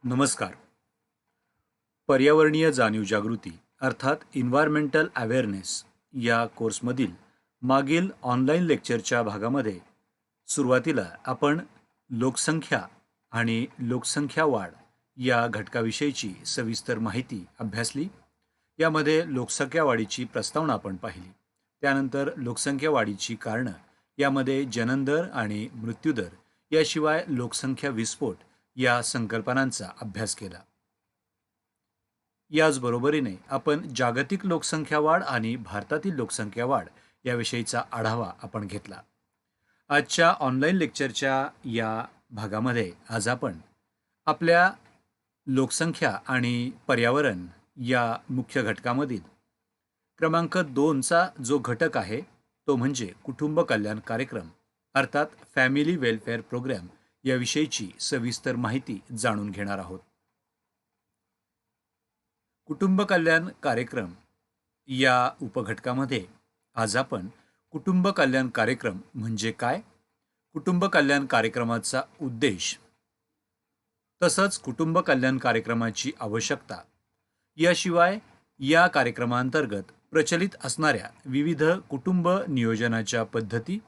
नमस्कार. पर्यावरणीय जाणीव जागृती अर्थात इन्व्हायरमेंटल अवेअरनेस या कोर्समधील मागील ऑनलाईन लेक्चरच्या भागामध्ये सुरुवातीला आपण लोकसंख्या आणि लोकसंख्या वाढ या घटकाविषयीची सविस्तर माहिती अभ्यासली. यामध्ये लोकसंख्या वाढीची प्रस्तावना आपण पाहिली. त्यानंतर लोकसंख्या वाढीची कारणं, यामध्ये जननदर आणि मृत्यूदर याशिवाय लोकसंख्या विस्फोट या संकल्पनांचा अभ्यास केला. याचबरोबरीने आपण जागतिक लोकसंख्या वाढ आणि भारतातील लोकसंख्या वाढ याविषयीचा आढावा आपण घेतला. आजच्या ऑनलाईन लेक्चरच्या या भागामध्ये आज आपण आपल्या लोकसंख्या आणि पर्यावरण या मुख्य घटकामधील क्रमांक 2चा जो घटक आहे तो म्हणजे कुटुंब कल्याण कार्यक्रम अर्थात फॅमिली वेलफेअर प्रोग्राम याविषयीची सविस्तर माहिती जाणून घेणार आहोत. कुटुंब कल्याण कार्यक्रम या उपघटकामध्ये आज आपण कुटुंब कल्याण कार्यक्रम म्हणजे काय, कुटुंब कल्याण कार्यक्रमाचा उद्देश, तसंच कुटुंब कल्याण कार्यक्रमाची आवश्यकता, याशिवाय या कार्यक्रमांतर्गत प्रचलित असणाऱ्या विविध कुटुंब नियोजनाच्या पद्धती,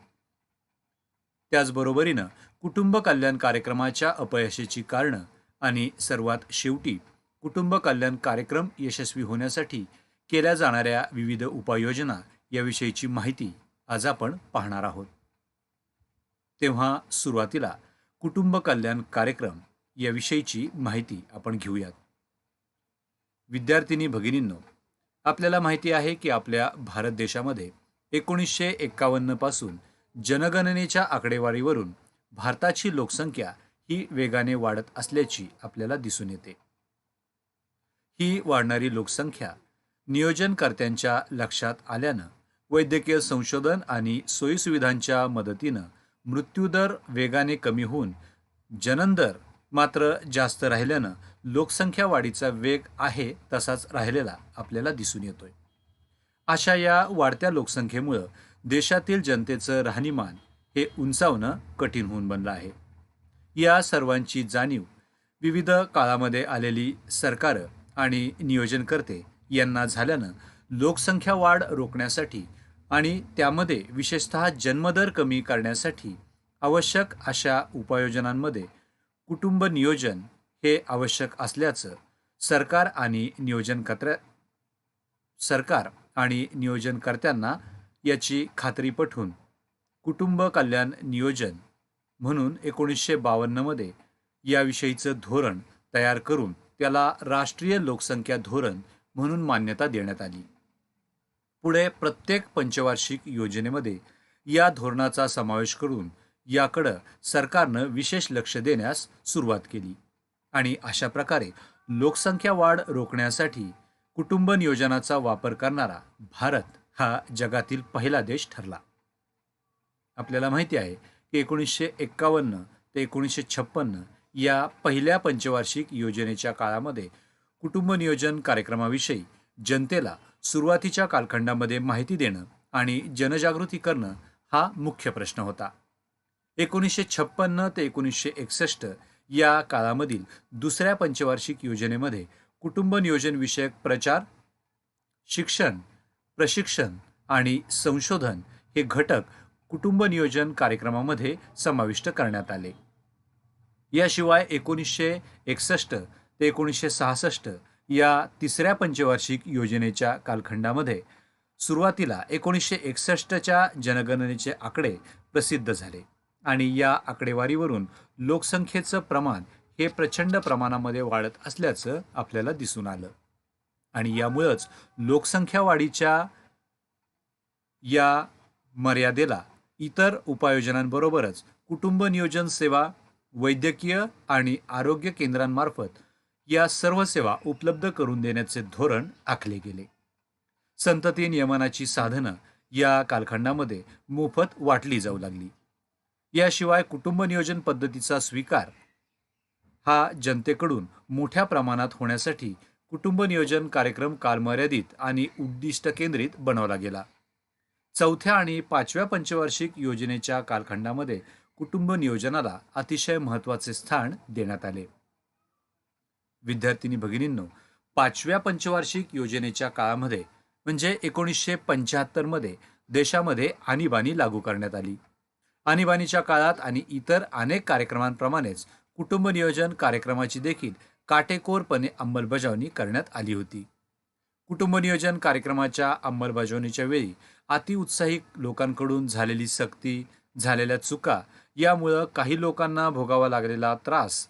त्याचबरोबरीनं कुटुंब कल्याण कार्यक्रमाच्या अपयशाची कारणं आणि सर्वात शेवटी कुटुंब कल्याण कार्यक्रम यशस्वी होण्यासाठी केल्या जाणाऱ्या विविध उपाययोजना याविषयीची माहिती आज आपण पाहणार आहोत. तेव्हा सुरुवातीला कुटुंब कल्याण कार्यक्रम याविषयीची माहिती आपण घेऊयात. विद्यार्थिनी भगिनींनो, आपल्याला माहिती आहे की आपल्या भारत देशामध्ये 1951 पासून जनगणनेच्या आकडेवारीवरून भारताची लोकसंख्या ही वेगाने वाढत असल्याची आपल्याला दिसून येते. ही वाढणारी लोकसंख्या नियोजनकर्त्यांच्या लक्षात आल्यानं वैद्यकीय संशोधन आणि सोयीसुविधांच्या मदतीनं मृत्यूदर वेगाने कमी होऊन जननदर मात्र जास्त राहिल्यानं लोकसंख्या वाढीचा वेग आहे तसाच राहिलेला आपल्याला दिसून येतोय. अशा या वाढत्या लोकसंख्येमुळं देशातील जनतेचं राहणीमान हे उंचावणं कठीण होऊन बनलं आहे. या सर्वांची जाणीव विविध काळामध्ये आलेली सरकारं आणि नियोजनकर्ते यांना झाल्यानं लोकसंख्या वाढ रोखण्यासाठी आणि त्यामध्ये विशेषतः जन्मदर कमी करण्यासाठी आवश्यक अशा उपाययोजनांमध्ये कुटुंब नियोजन हे आवश्यक असल्याचं सरकार आणि नियोजनकर्त्यांना याची खात्री पटवून कुटुंब कल्याण नियोजन म्हणून 1952 मध्ये याविषयीचं धोरण तयार करून त्याला राष्ट्रीय लोकसंख्या धोरण म्हणून मान्यता देण्यात आली. पुढे प्रत्येक पंचवार्षिक योजनेमध्ये या धोरणाचा समावेश करून याकडं सरकारनं विशेष लक्ष देण्यास सुरुवात केली आणि अशा प्रकारे लोकसंख्या वाढ रोखण्यासाठी कुटुंब नियोजनाचा वापर करणारा भारत हा जगातील पहिला देश ठरला. आपल्याला माहिती आहे की 1951 ते 1956 या पहिल्या पंचवार्षिक योजनेच्या काळामध्ये कुटुंब नियोजन कार्यक्रमाविषयी जनतेला सुरुवातीच्या कालखंडामध्ये माहिती देणं आणि जनजागृती करणं हा मुख्य प्रश्न होता. 1956 ते 1961 या काळामधील दुसऱ्या पंचवार्षिक योजनेमध्ये कुटुंब नियोजन विषयक प्रचार, शिक्षण, प्रशिक्षण आणि संशोधन हे घटक कुटुंब नियोजन कार्यक्रमामध्ये समाविष्ट करण्यात आले. याशिवाय 1961 ते 1966 या तिसऱ्या पंचवार्षिक योजनेच्या कालखंडामध्ये सुरुवातीला 1961च्या जनगणनेचे आकडे प्रसिद्ध झाले आणि या आकडेवारीवरून लोकसंख्येचं प्रमाण हे प्रचंड प्रमाणामध्ये वाढत असल्याचं आपल्याला दिसून आलं आणि यामुळंच लोकसंख्या वाढीच्या या मर्यादेला इतर उपाययोजनांबरोबरच कुटुंब नियोजन सेवा, वैद्यकीय आणि आरोग्य केंद्रांमार्फत या सर्व सेवा उपलब्ध करून देण्याचे धोरण आखले गेले. संतती नियमनाची साधनं या कालखंडामध्ये मोफत वाटली जाऊ लागली. याशिवाय कुटुंब नियोजन पद्धतीचा स्वीकार हा जनतेकडून मोठ्या प्रमाणात होण्यासाठी कुटुंब नियोजन कार्यक्रम कालमर्यादित आणि उद्दिष्ट केंद्रित बनवला गेला. चौथ्या आणि पाचव्या पंचवार्षिक योजनेच्या कालखंडामध्ये कुटुंब नियोजनाला अतिशय महत्त्वाचे स्थान देण्यात आले. विद्यार्थिनी भगिनींनो, 5व्या पंचवार्षिक योजनेच्या काळामध्ये म्हणजे 1975 मध्ये देशामध्ये आणीबाणी लागू करण्यात आली. आणीबाणीच्या काळात आणि इतर अनेक कार्यक्रमांप्रमाणेच कुटुंब नियोजन कार्यक्रमाची देखील काटेकोरपणे अंमलबजावणी करण्यात आली होती. कुटुंब नियोजन कार्यक्रमाच्या अंमलबजावणीच्या वेळी अतिउत्साही लोकांकडून झालेली सक्ती, झालेल्या चुका यामुळं काही लोकांना भोगावा लागलेला त्रास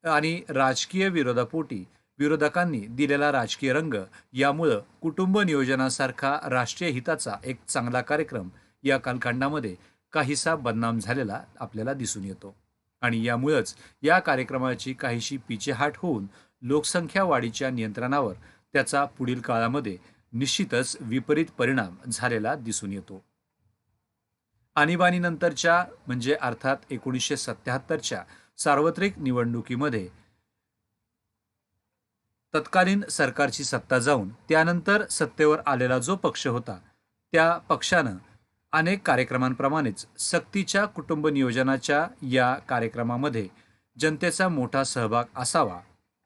आणि राजकीय विरोधापोटी विरोधकांनी दिलेला राजकीय रंग यामुळं कुटुंब नियोजनासारखा राष्ट्रीय हिताचा एक चांगला कार्यक्रम या कालखंडामध्ये काहीसा बदनाम झालेला आपल्याला दिसून येतो. आणि यामुळंच या कार्यक्रमाची काहीशी पिछेहाट होऊन लोकसंख्या वाढीच्या नियंत्रणावर त्याचा पुढील काळामध्ये निश्चितच विपरीत परिणाम झालेला दिसून येतो. आणीबाणीनंतरच्या म्हणजे अर्थात 1977च्या सार्वत्रिक निवडणुकीमध्ये तत्कालीन सरकारची सत्ता जाऊन त्यानंतर सत्तेवर आलेला जो पक्ष होता त्या पक्षानं अनेक कार्यक्रमांप्रमाणेच सक्तीच्या कुटुंब नियोजनाच्या या कार्यक्रमामध्ये जनतेचा मोठा सहभाग असावा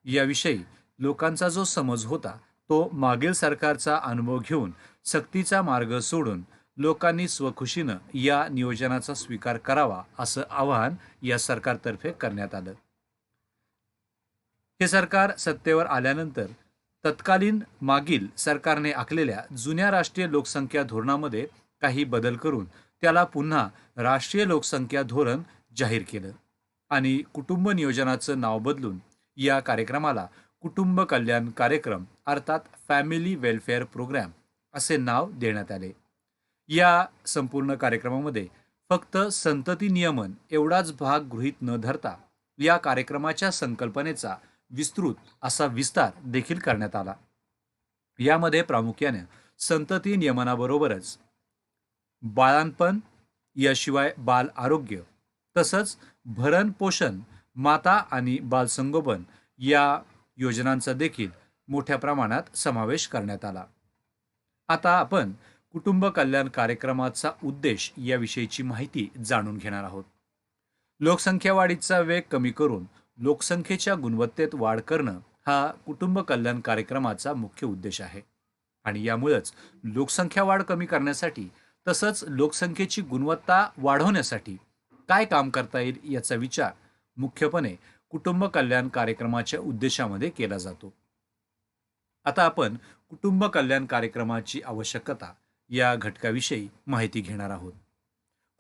याविषयी लोकांचा जो समज होता तो मागील सरकारचा अनुभव घेऊन सक्तीचा मार्ग सोडून लोकांनी स्वखुशीनं या नियोजनाचा स्वीकार करावा असं आवाहन या सरकारतर्फे करण्यात आलं. हे सरकार सत्तेवर आल्यानंतर तत्कालीन मागील सरकारने आखलेल्या जुन्या राष्ट्रीय लोकसंख्या धोरणामध्ये काही बदल करून त्याला पुन्हा राष्ट्रीय लोकसंख्या धोरण जाहीर केलं आणि कुटुंब नियोजनाचं नाव बदलून या कार्यक्रमाला कुटुंब कल्याण कार्यक्रम अर्थात फॅमिली वेलफेअर प्रोग्राम असे नाव देण्यात आले. या संपूर्ण कार्यक्रमामध्ये फक्त संतती नियमन एवढाच भाग गृहीत न धरता या कार्यक्रमाच्या संकल्पनेचा विस्तृत असा विस्तार देखील करण्यात आला. यामध्ये प्रामुख्याने संतती नियमनाबरोबरच बाळांपण याशिवाय बाल आरोग्य तसंच भरण पोषण, माता आणि बालसंगोपन या योजनांचा देखील मोठ्या प्रमाणात समावेश करण्यात आला. आता आपण कुटुंब कल्याण कार्यक्रमाचा उद्देश याविषयीची माहिती जाणून घेणार आहोत. लोकसंख्या वाढीचा वेग कमी करून लोकसंख्येच्या गुणवत्तेत वाढ करणं हा कुटुंब कल्याण कार्यक्रमाचा मुख्य उद्देश आहे. आणि यामुळेच लोकसंख्या वाढ कमी करण्यासाठी तसंच लोकसंख्येची गुणवत्ता वाढवण्यासाठी काय काम करता येईल याचा विचार मुख्यपणे कुटुंब कल्याण कार्यक्रमाच्या उद्देशामध्ये केला जातो. आता आपण कुटुंब कल्याण कार्यक्रमाची आवश्यकता या घटकाविषयी माहिती घेणार आहोत.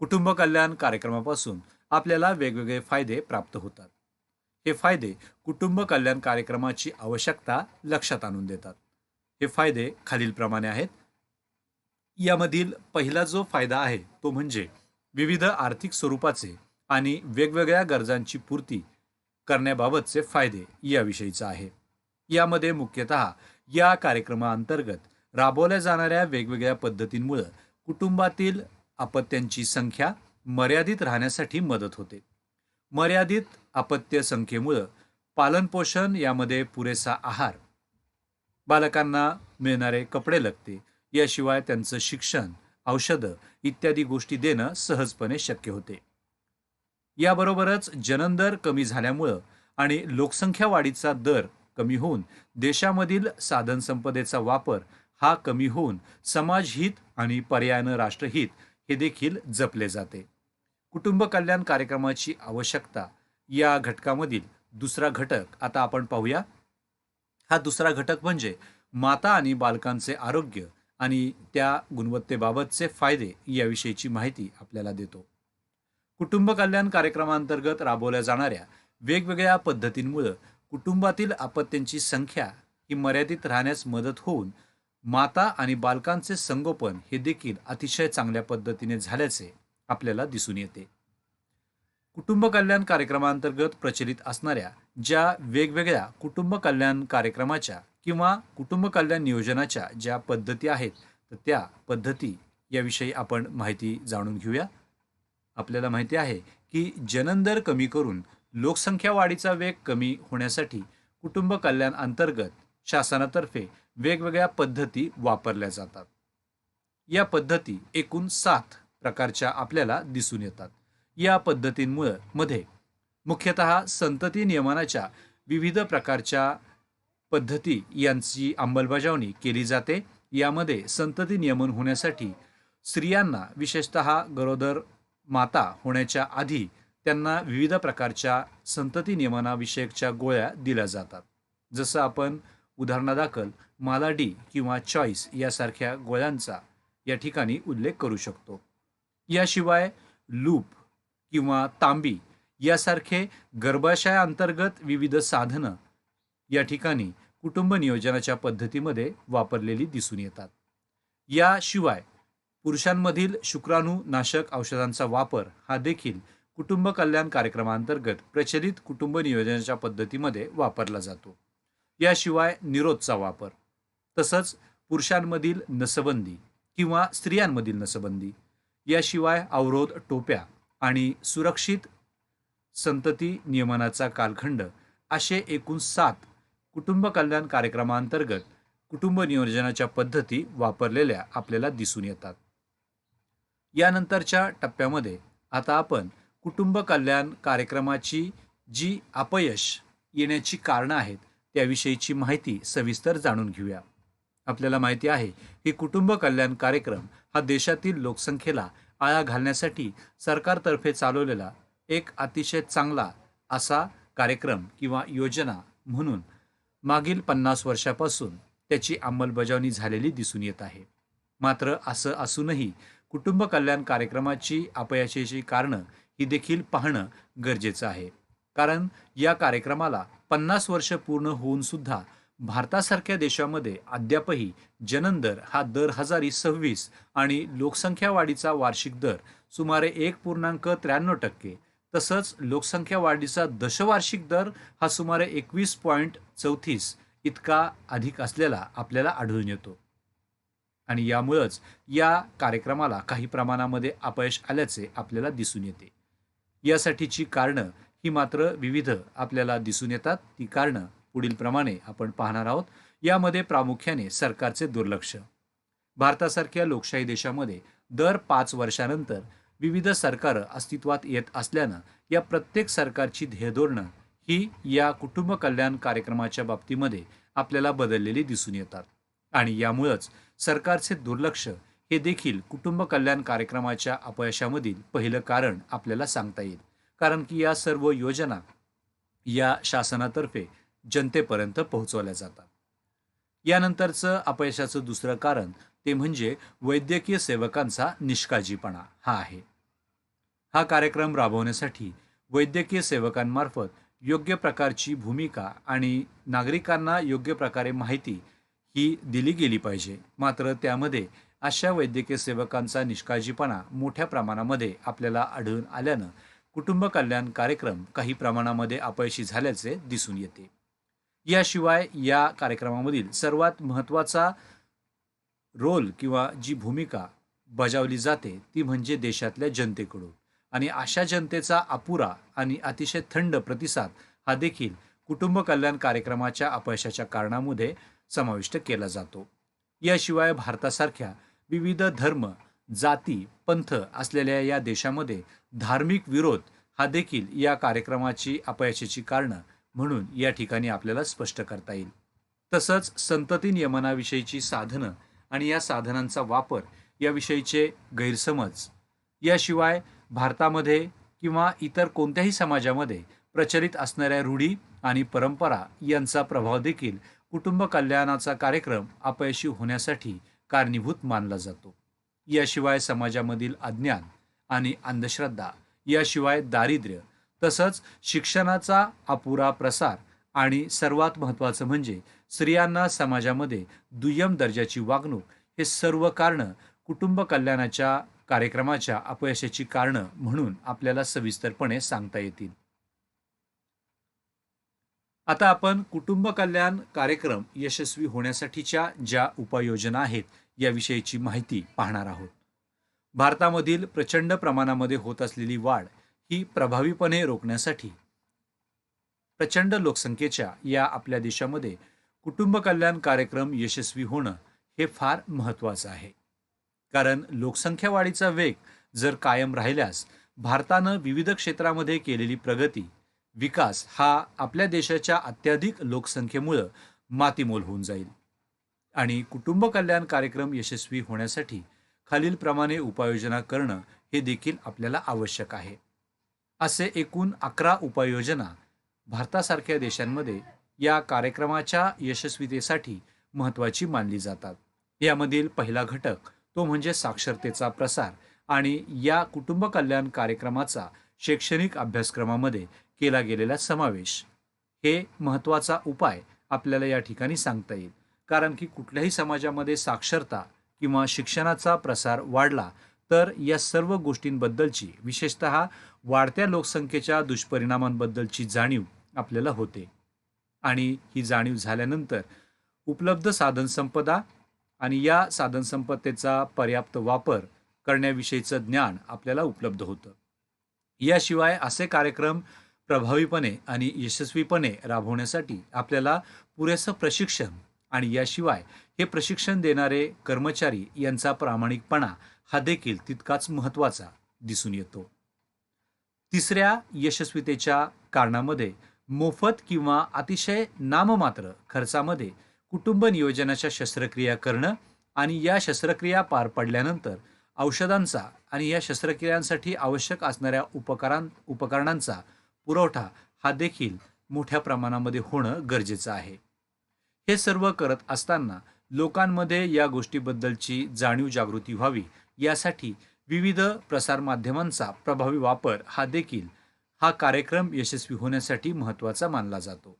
कुटुंब कल्याण कार्यक्रमापासून आपल्याला वेगवेगळे फायदे प्राप्त होतात. हे फायदे कुटुंब कल्याण कार्यक्रमाची आवश्यकता लक्षात आणून देतात. हे फायदे खालीलप्रमाणे आहेत. यामधील पहिला जो फायदा आहे तो म्हणजे विविध आर्थिक स्वरूपाचे आणि वेगवेगळ्या गरजांची पूर्ती करण्याबाबतचे फायदे याविषयीचा आहे. यामध्ये मुख्यतः या कार्यक्रमाअंतर्गत राबवल्या जाणाऱ्या वेगवेगळ्या पद्धतींमुळे कुटुंबातील अपत्यांची संख्या मर्यादित राहण्यासाठी मदत होते. मर्यादित अपत्य संख्येमुळे पालनपोषण यामध्ये पुरेसा आहार, बालकांना मिळणारे कपडे लत्ते याशिवाय त्यांचं शिक्षण, औषधं इत्यादी गोष्टी देणं सहजपणे शक्य होते. याबरोबरच जननदर कमी झाल्यामुळं आणि लोकसंख्या वाढीचा दर कमी होऊन देशामधील साधनसंपदेचा वापर हा कमी होऊन समाजहित आणि पर्यायानं राष्ट्रहित हे देखील जपले जाते. कुटुंब कल्याण कार्यक्रमाची आवश्यकता या घटकामधील दुसरा घटक आता आपण पाहूया. हा दुसरा घटक म्हणजे माता आणि बालकांचे आरोग्य आणि त्या गुणवत्तेबाबतचे फायदे याविषयीची माहिती आपल्याला देतो. कुटुंब कल्याण कार्यक्रमांतर्गत राबवल्या जाणाऱ्या वेगवेगळ्या पद्धतींमुळे कुटुंबातील अपत्यांची संख्या ही मर्यादित राहण्यास मदत होऊन माता आणि बालकांचे संगोपन हे देखील अतिशय चांगल्या पद्धतीने झाल्याचे आपल्याला दिसून येते. कुटुंब कल्याण कार्यक्रमांतर्गत प्रचलित असणाऱ्या ज्या वेगवेगळ्या कुटुंब कल्याण कार्यक्रमाच्या किंवा कुटुंब कल्याण नियोजनाच्या ज्या पद्धती आहेत तर त्या पद्धती याविषयी आपण माहिती जाणून घेऊया. आपल्याला माहिती आहे की जननदर कमी करून लोकसंख्या वाढीचा वेग कमी होण्यासाठी कुटुंब कल्याण अंतर्गत शासनातर्फे वेगवेगळ्या पद्धती वापरल्या जातात. या पद्धती एकूण 7 प्रकारच्या आपल्याला दिसून येतात. या पद्धतींमुळे मुख्यतः संतती नियमनाच्या विविध प्रकारच्या पद्धती यांची अंमलबजावणी केली जाते. यामध्ये संतती नियमन होण्यासाठी स्त्रियांना विशेषतः गरोदर माता होण्याच्या आधी त्यांना विविध प्रकारच्या संतती नियमनाविषयकच्या गोळ्या दिल्या जातात. जसं आपण उदाहरणादाखल मालाडी किंवा चॉईस यासारख्या गोळ्यांचा या ठिकाणी उल्लेख करू शकतो. याशिवाय लूप किंवा तांबी यासारखे गर्भाशयाअंतर्गत विविध साधनं या ठिकाणी कुटुंब नियोजनाच्या पद्धतीमध्ये वापरलेली दिसून येतात. याशिवाय पुरुषांमधील शुक्राणुनाशक औषधांचा वापर हा देखील कुटुंब कल्याण कार्यक्रमांतर्गत प्रचलित कुटुंब नियोजनाच्या पद्धतीमध्ये वापरला जातो. याशिवाय निरोधचा वापर, तसंच पुरुषांमधील नसबंदी किंवा स्त्रियांमधील नसबंदी, याशिवाय अवरोध टोप्या आणि सुरक्षित संतती नियमनाचा कालखंड असे एकूण 7 कुटुंब कल्याण कार्यक्रमांतर्गत कुटुंब नियोजनाच्या पद्धती वापरलेल्या आपल्याला दिसून येतात. यानंतरच्या टप्प्यामध्ये आता आपण कुटुंब कल्याण कार्यक्रमाची जी अपयश येण्याची कारणं आहेत त्याविषयीची माहिती सविस्तर जाणून घेऊया. आपल्याला माहिती आहे की कुटुंब कल्याण कार्यक्रम हा देशातील लोकसंख्येला आळा घालण्यासाठी सरकारतर्फे चालवलेला एक अतिशय चांगला असा कार्यक्रम किंवा योजना म्हणून मागील 50 वर्षापासून त्याची अंमलबजावणी झालेली दिसून येत आहे. मात्र असं असूनही कुटुंब कल्याण कार्यक्रमाची अपयशाची कारणं ही देखील पाहणं गरजेचं आहे. कारण या कार्यक्रमाला 50 वर्ष पूर्ण होऊन सुद्धा भारतासारख्या देशामध्ये अद्यापही जननदर हा दर 2026 आणि लोकसंख्या वाढीचा वार्षिक दर सुमारे 1.93%, तसंच लोकसंख्या वाढीचा दशवार्षिक दर हा सुमारे 21.34 इतका अधिक असलेला आपल्याला आढळून येतो. आणि यामुळंच या कार्यक्रमाला काही प्रमाणामध्ये अपयश आल्याचे आपल्याला दिसून येते. यासाठीची कारणं ही मात्र विविध आपल्याला दिसून येतात. ती कारणं पुढील प्रमाणे आपण पाहणार आहोत. यामध्ये प्रामुख्याने सरकारचे दुर्लक्ष. भारतासारख्या लोकशाही देशामध्ये दर 5 वर्षानंतर विविध सरकारं अस्तित्वात येत असल्यानं या प्रत्येक सरकारची ध्येयधोरणं ही या कुटुंब कल्याण कार्यक्रमाच्या बाबतीमध्ये आपल्याला बदललेली दिसून येतात. आणि यामुळंच सरकारचे दुर्लक्ष हे देखील कुटुंब कल्याण कार्यक्रमाच्या अपयशामधील पहिलं कारण आपल्याला सांगता येईल. कारण की या सर्व योजना या शासनातर्फे जनतेपर्यंत पोहोचवल्या जातात. यानंतरचं अपयशाचं दुसरं कारण ते म्हणजे वैद्यकीय सेवकांचा निष्काळजीपणा हा आहे. हा कार्यक्रम राबवण्यासाठी वैद्यकीय सेवकांमार्फत योग्य प्रकारची भूमिका आणि नागरिकांना योग्य प्रकारे माहिती ही दिली गेली पाहिजे. मात्र त्यामध्ये अशा वैद्यकीय सेवकांचा निष्काळजीपणा मोठ्या प्रमाणामध्ये आपल्याला आढळून आल्यानं कुटुंब कल्याण कार्यक्रम काही प्रमाणामध्ये अपयशी झाल्याचे दिसून येते. याशिवाय या कार्यक्रमामधील सर्वात महत्त्वाचा रोल किंवा जी भूमिका बजावली जाते ती म्हणजे देशातल्या जनतेकडून. आणि अशा जनतेचा अपुरा आणि अतिशय थंड प्रतिसाद हा देखील कुटुंब कल्याण कार्यक्रमाच्या अपयशाच्या कारणामध्ये समाविष्ट केला जातो. याशिवाय भारतासारख्या विविध धर्म, जाती, पंथ असलेल्या या देशामध्ये धार्मिक विरोध हा देखील या कार्यक्रमाची अपयशाची कारणं म्हणून या ठिकाणी आपल्याला स्पष्ट करता येईल. तसंच संतती नियमनाविषयीची साधनं आणि या साधनांचा वापर याविषयीचे गैरसमज, याशिवाय भारतामध्ये किंवा इतर कोणत्याही समाजामध्ये प्रचलित असणाऱ्या रूढी आणि परंपरा यांचा प्रभाव देखील कुटुंब कल्याणाचा कार्यक्रम अपयशी होण्यासाठी कारणीभूत मानला जातो. याशिवाय समाजामधील अज्ञान आणि अंधश्रद्धा, याशिवाय दारिद्र्य, तसंच शिक्षणाचा अपुरा प्रसार आणि सर्वात महत्त्वाचं म्हणजे स्त्रियांना समाजामध्ये दुय्यम दर्जाची वागणूक हे सर्व कारणं कुटुंब कल्याणाच्या कार्यक्रमाच्या अपयशाची कारणं म्हणून आपल्याला सविस्तरपणे सांगता येतील. आता आपण कुटुंब कल्याण कार्यक्रम यशस्वी होण्यासाठीच्या ज्या उपाययोजना आहेत याविषयीची माहिती पाहणार आहोत. भारतामधील प्रचंड प्रमाणामध्ये होत असलेली वाढ ही प्रभावीपणे रोखण्यासाठी प्रचंड लोकसंख्येच्या या आपल्या देशामध्ये कुटुंब कल्याण कार्यक्रम यशस्वी होणं हे फार महत्त्वाचं आहे. कारण लोकसंख्या वाढीचा वेग जर कायम राहिल्यास भारतानं विविध क्षेत्रामध्ये केलेली प्रगती, विकास हा आपल्या देशाच्या अत्याधिक लोकसंख्येमुळं मातीमोल होऊन जाईल. आणि कुटुंब कल्याण कार्यक्रम यशस्वी होण्यासाठी खालीलप्रमाणे उपाययोजना करणं हे देखील आपल्याला आवश्यक आहे. असे एकूण 11 उपाययोजना भारतासारख्या देशांमध्ये या कार्यक्रमाच्या यशस्वीतेसाठी महत्त्वाची मानली जातात. यामधील पहिला घटक तो म्हणजे साक्षरतेचा प्रसार आणि या कुटुंब कल्याण कार्यक्रमाचा शैक्षणिक अभ्यासक्रमामध्ये केला गेलेला समावेश. हे महत्त्वाचा उपाय आपल्याला या ठिकाणी सांगता येईल. कारण की कुठल्याही समाजामध्ये साक्षरता किंवा शिक्षणाचा प्रसार वाढला तर या सर्व गोष्टींबद्दलची, विशेषतः वाढत्या लोकसंख्येच्या दुष्परिणामांबद्दलची जाणीव आपल्याला होते. आणि ही जाणीव झाल्यानंतर उपलब्ध साधनसंपदा आणि या साधनसंपत्तीचा पर्याप्त वापर करण्याविषयीचं ज्ञान आपल्याला उपलब्ध होतं. याशिवाय असे कार्यक्रम प्रभावीपणे आणि यशस्वीपणे राबवण्यासाठी आपल्याला पुरेसं प्रशिक्षण आणि याशिवाय हे प्रशिक्षण देणारे कर्मचारी यांचा प्रामाणिकपणा हा देखील तितकाच महत्त्वाचा दिसून येतो. तिसऱ्या यशस्वीतेच्या कारणामध्ये मोफत किंवा अतिशय नाममात्र खर्चामध्ये कुटुंब नियोजनाच्या शस्त्रक्रिया करणं आणि या शस्त्रक्रिया पार पडल्यानंतर औषधांचा आणि या शस्त्रक्रियांसाठी आवश्यक असणाऱ्या उपकरणांचा पुरवठा हा देखील मोठ्या प्रमाणामध्ये होणं गरजेचं आहे. हे सर्व करत असताना लोकांमध्ये या गोष्टीबद्दलची जाणीव जागृती व्हावी यासाठी विविध प्रसारमाध्यमांचा प्रभावी वापर हा कार्यक्रम यशस्वी होण्यासाठी महत्त्वाचा मानला जातो.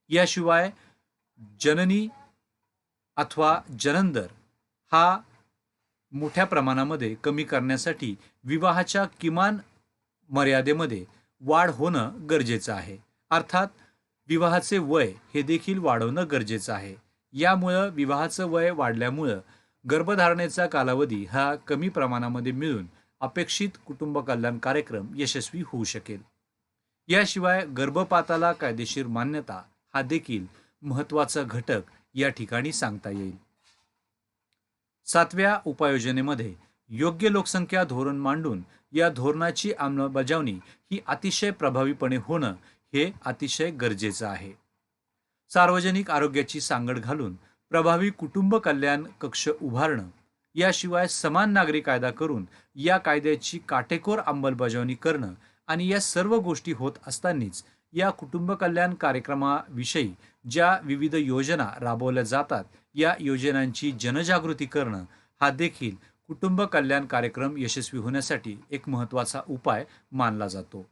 याशिवाय जननी अथवा जननदर हा मोठ्या प्रमाणामध्ये कमी करण्यासाठी विवाहाच्या किमान मर्यादेमध्ये वाढ होणं गरजेचं आहे. अर्थात विवाहाचे वय हे देखील वाढवणं गरजेचं आहे. यामुळं विवाहाचं वय वाढल्यामुळं गर्भधारणेचा कालावधी हा कमी प्रमाणामध्ये मिळून अपेक्षित कुटुंब कल्याण कार्यक्रम यशस्वी होऊ शकेल. याशिवाय गर्भपाताला कायदेशीर मान्यता हा देखील महत्त्वाचा घटक या ठिकाणी सांगता येईल. 7व्या उपाययोजनेमध्ये योग्य लोकसंख्या धोरण मांडून या धोरणाची अंमलबजावणी ही अतिशय प्रभावीपणे होणं हे अतिशय गरजेचं आहे. सार्वजनिक आरोग्याची सांगड घालून प्रभावी कुटुंब कल्याण कक्ष उभारणं, याशिवाय समान नागरी कायदा करून या कायद्याची काटेकोर अंमलबजावणी करणं आणि या सर्व गोष्टी होत असतानाच या कुटुंब कल्याण कार्यक्रमाविषयी ज्या विविध योजना राबवल्या जातात या योजनांची जनजागृती करणं हा देखील कुटुंब कल्याण कार्यक्रम यशस्वी होण्यासाठी एक महत्त्वाचा उपाय मानला जातो.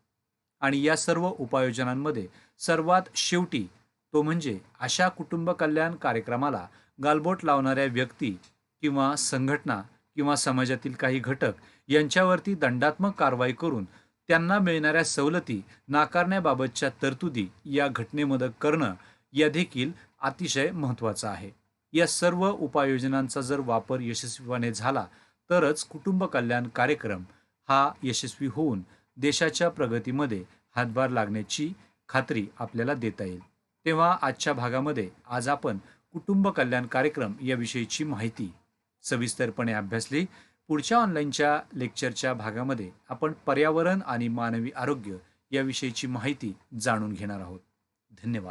आणि या सर्व उपाययोजनांमध्ये सर्वात शेवटी तो म्हणजे अशा कुटुंब कल्याण कार्यक्रमाला गालबोट लावणाऱ्या व्यक्ती किंवा संघटना किंवा समाजातील काही घटक यांच्यावरती दंडात्मक कारवाई करून त्यांना मिळणाऱ्या सवलती नाकारण्याबाबतच्या तरतुदी या घटनेमध्ये करणं या देखील अतिशय महत्त्वाचं आहे. या सर्व उपाययोजनांचा जर वापर यशस्वीपणे झाला तरच कुटुंब कल्याण कार्यक्रम हा यशस्वी होऊन देशाच्या प्रगतीमध्ये हातभार लागण्याची खात्री आपल्याला देता येईल. तेव्हा आजच्या भागामध्ये आज आपण कुटुंब कल्याण कार्यक्रम याविषयीची माहिती सविस्तरपणे अभ्यासली. पुढच्या ऑनलाईनच्या लेक्चरच्या भागामध्ये आपण पर्यावरण आणि मानवी आरोग्य याविषयीची माहिती जाणून घेणार आहोत. धन्यवाद.